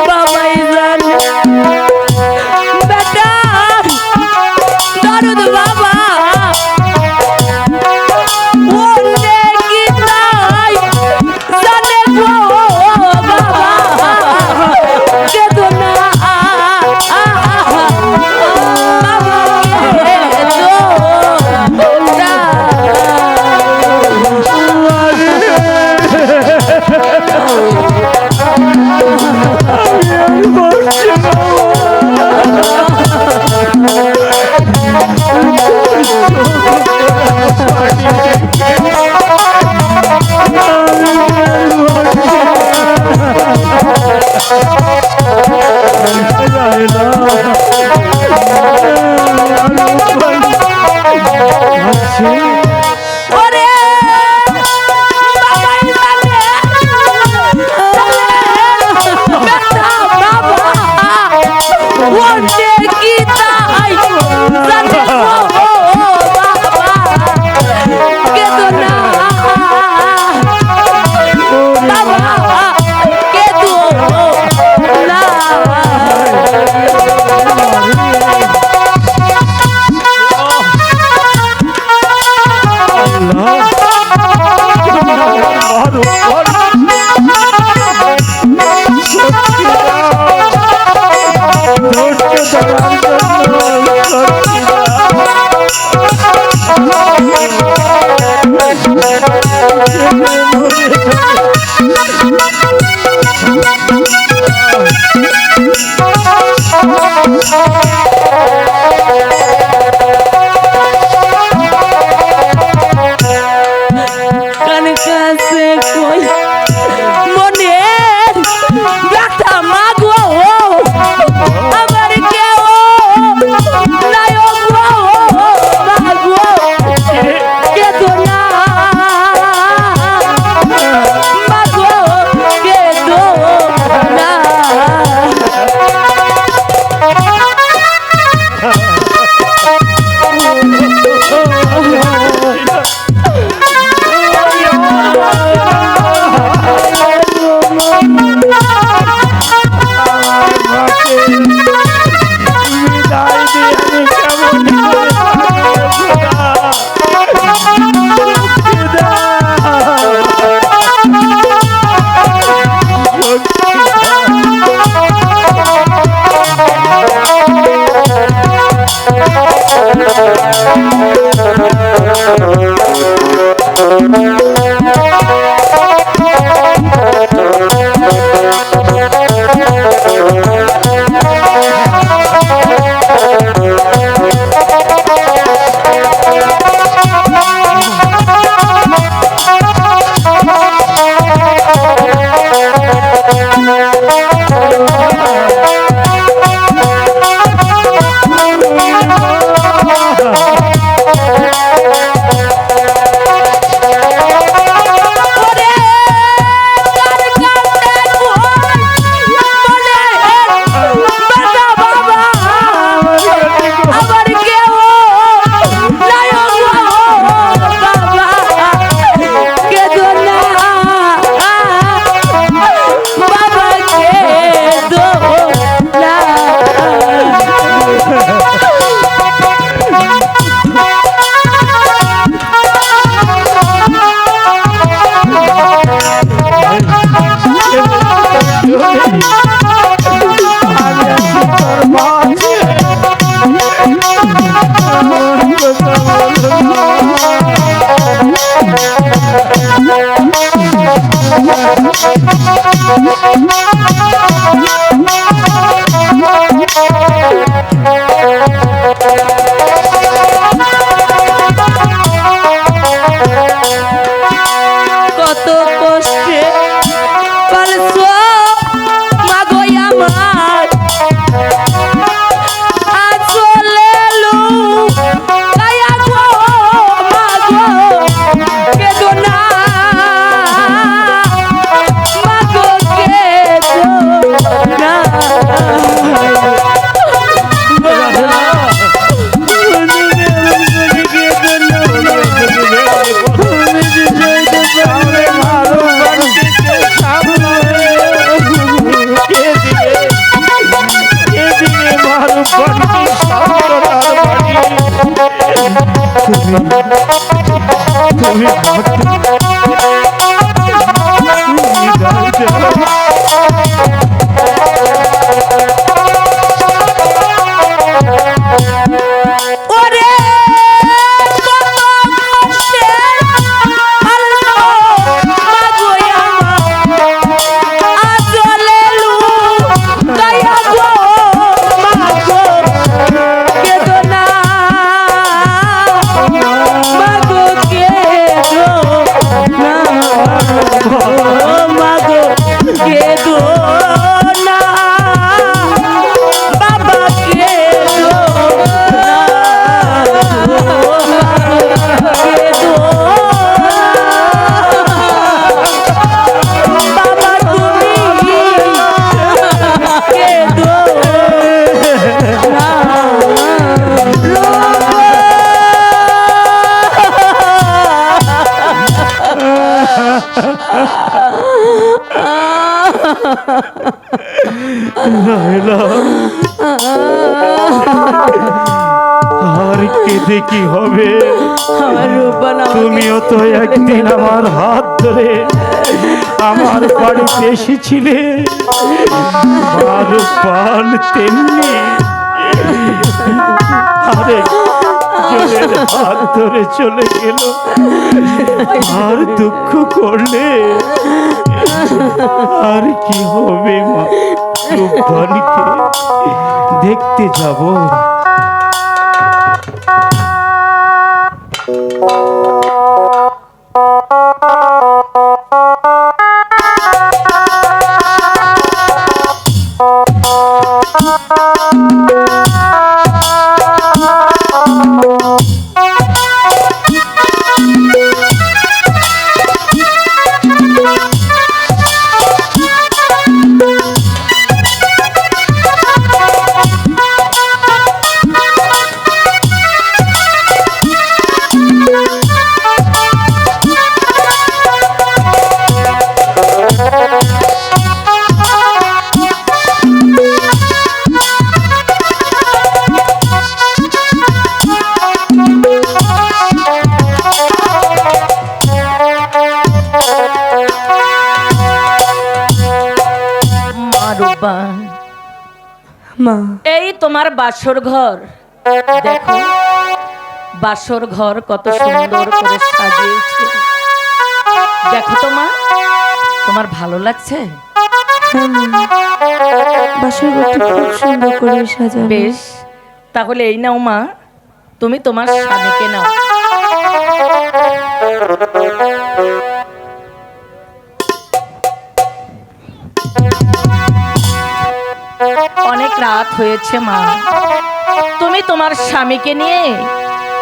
বাবাই জানে বেটা দরদ বাবা মনে কি তাই জানে গো বাবা কেদো না বাবা কেদো না ওরে বাবাই জানে বেটা বাবা মনে কি তাই জানে গো বাবা কেদো না বাবা কেদো না কানে কাছে কই মনে ব্যথা মাগো আমার কেউ নাই গো মাগো কেদো না মাগো কেদো না নাইলা, আর কেঁদে কি হবে? আমার রূপবান আমাকে তুমিও তো একদিন আমার হাত ধরে আমার বাড়িতে এসেছিলে, আর পান তেমনি আরেক জনের হাত ধরে চলে গেল, আর দুঃখ করলে আর কি হবে? মা, রূপবানকে দেখতে যাব। মা, এই তোমার বাসর ঘর, দেখো বাসর ঘর কত সুন্দর করে সাজিয়েছে। দেখো তোমার ভালো লাগছে? হ্যাঁ মা, বাসর ঘরটা খুব সুন্দর করে সাজানো। বেশ, তাহলে এই নাও মা, তুমি তোমার স্বামীকে নাও। অনেক রাত হয়েছে মা, তুমি তোমার স্বামীকে নিয়ে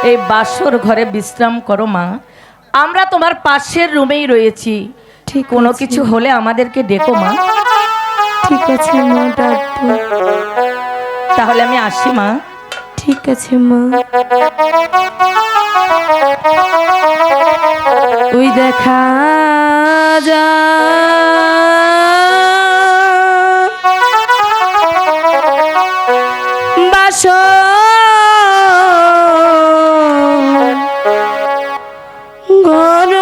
এই বাসর ঘরে বিশ্রাম করো মা। আমরা তোমার পাশের রুমেই রয়েছি, ঠিক কোনো কিছু হলে আমাদেরকে ডেকো মা। ঠিক আছে মা, ডাকবো। তাহলে আমি আসি মা। ঠিক আছে মা। ওই দেখা যা ঘর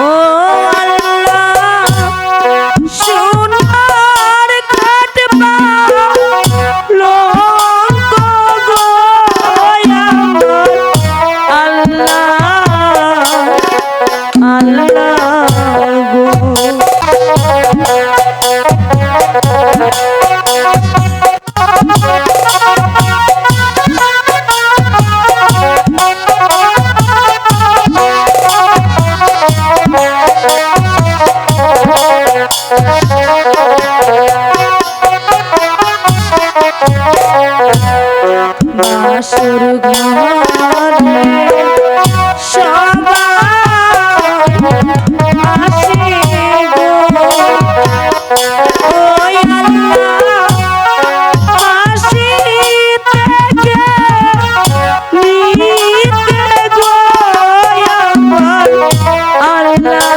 ও আল্লাহ, সোনার খাট পালঙ্ক গো আমার আল্লাহ, আল্লাহ গো। বাসর ঘরে সবাই আসে গো, ওই আল্লাহ হাসিতে নিতে গো আমার আল্লাহ,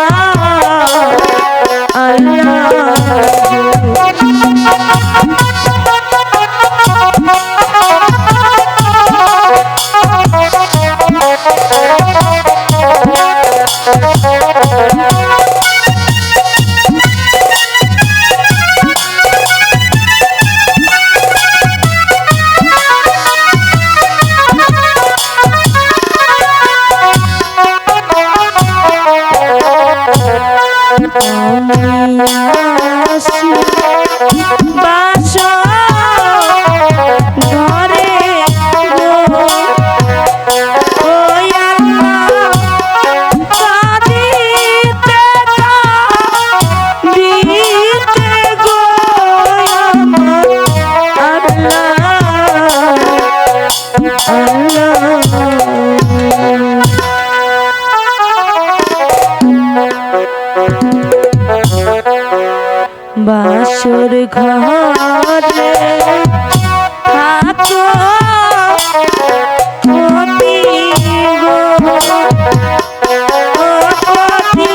বাসর ঘরে থাকো পতি গো, ও পতি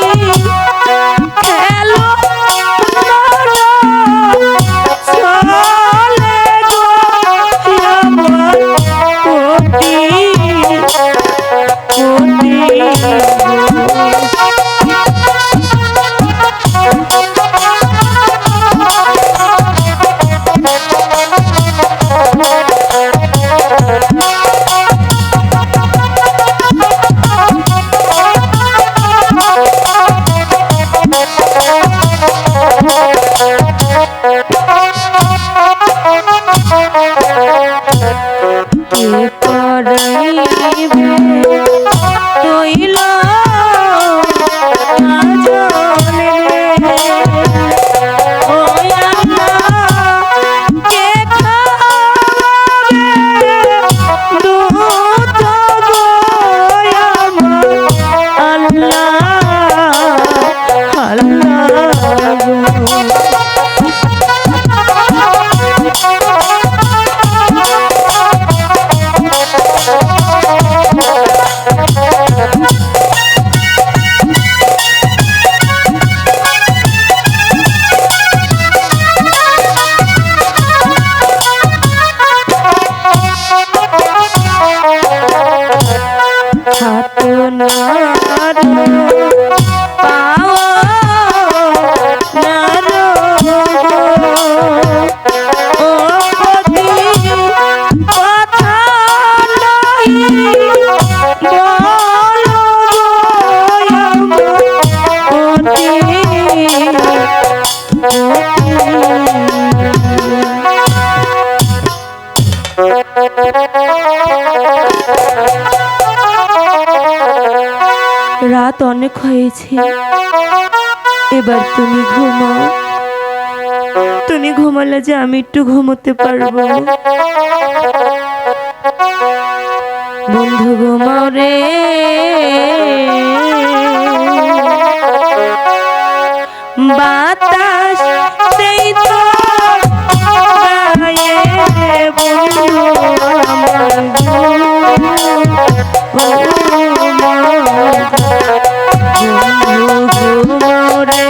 অনেক হয়েছে, এবার তুমি ঘুমাও। তুমি ঘুমালে যে আমি একটু ঘুমোতে পারবো। বন্ধু ঘুমাও রে, বাতাস সেই তো গায়ে, বন্ধু আমার ঘুমাও রে।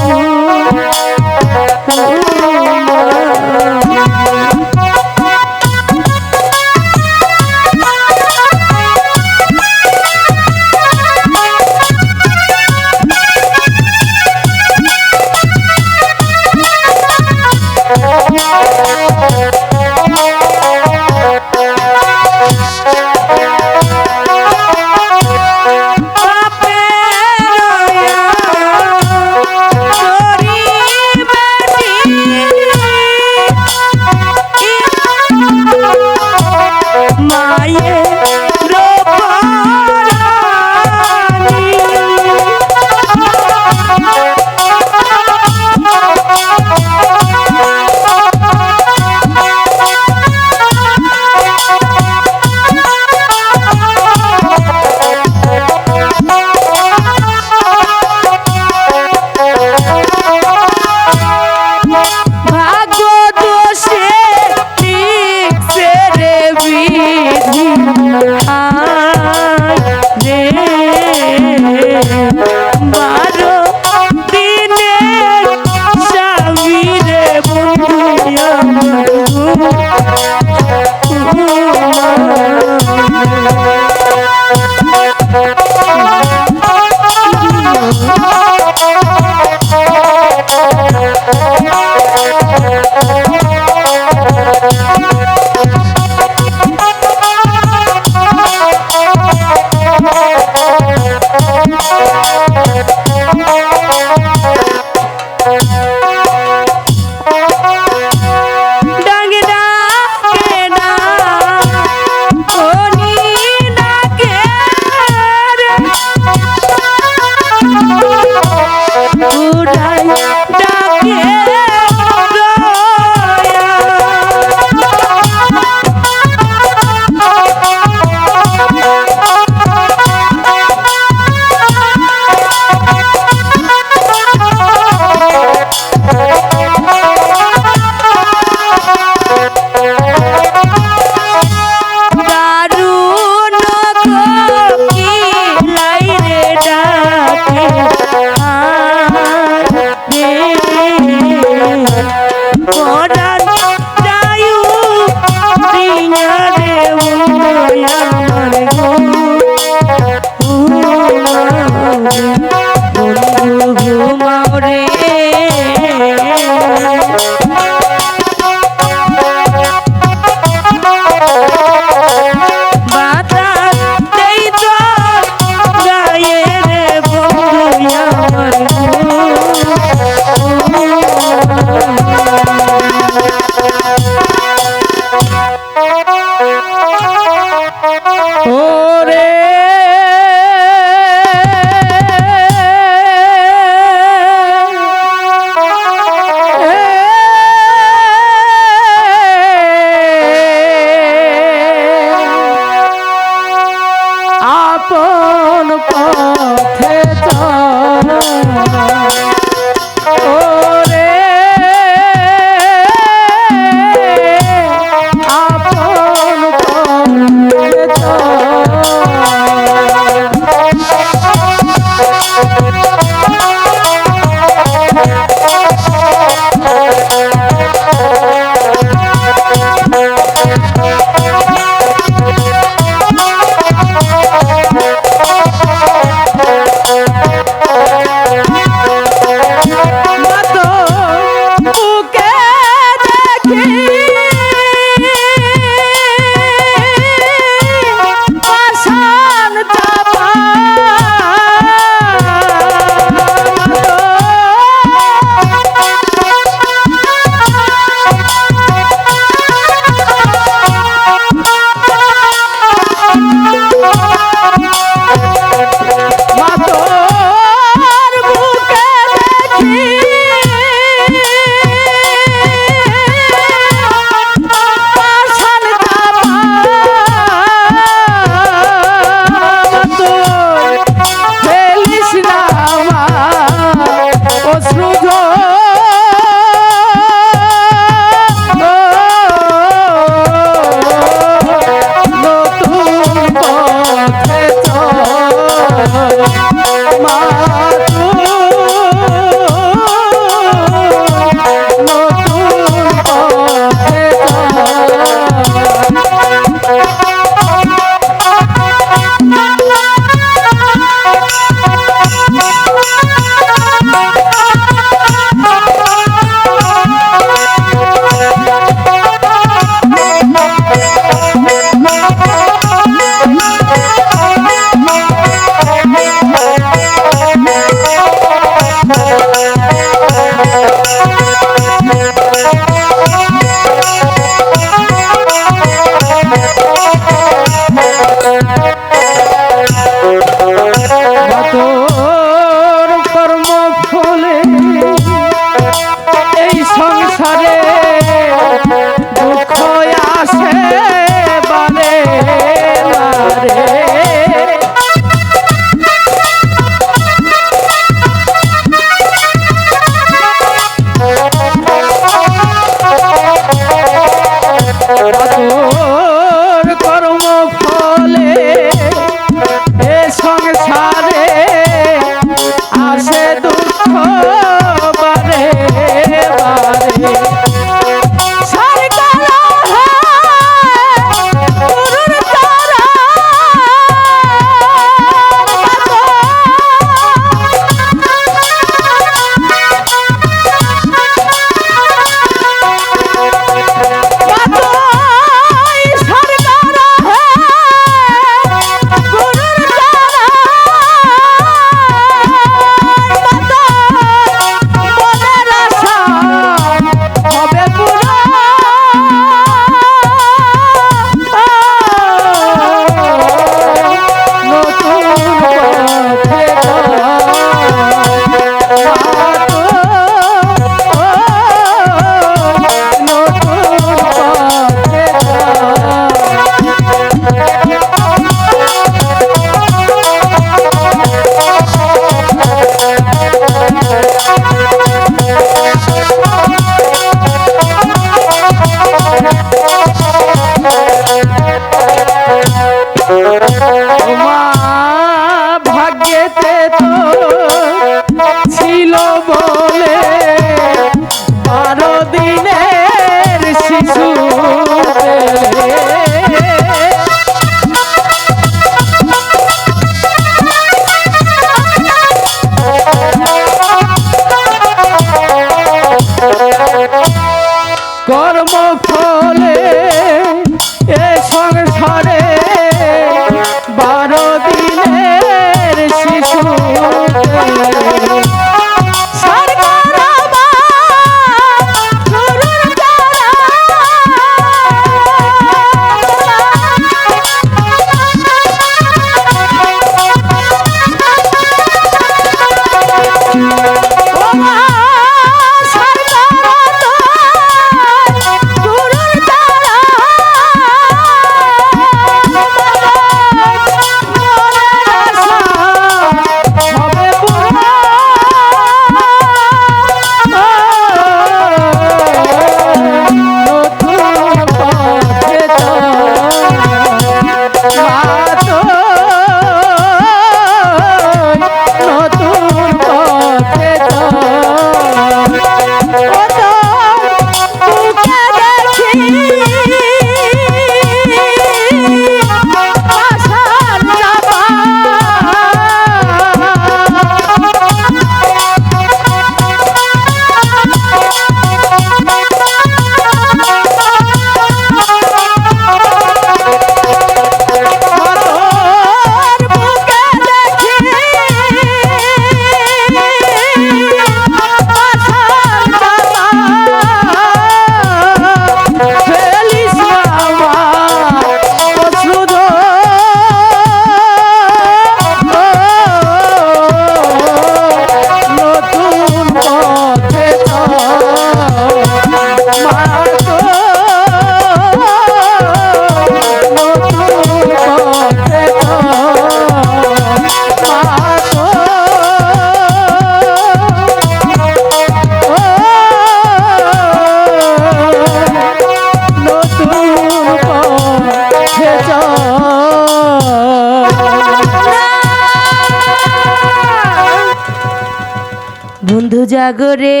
জাগরে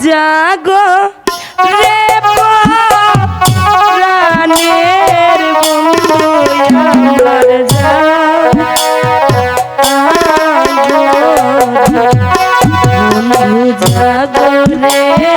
জাগো রে প্রাণের বন্ধু আমার বন্ধু জাগো রে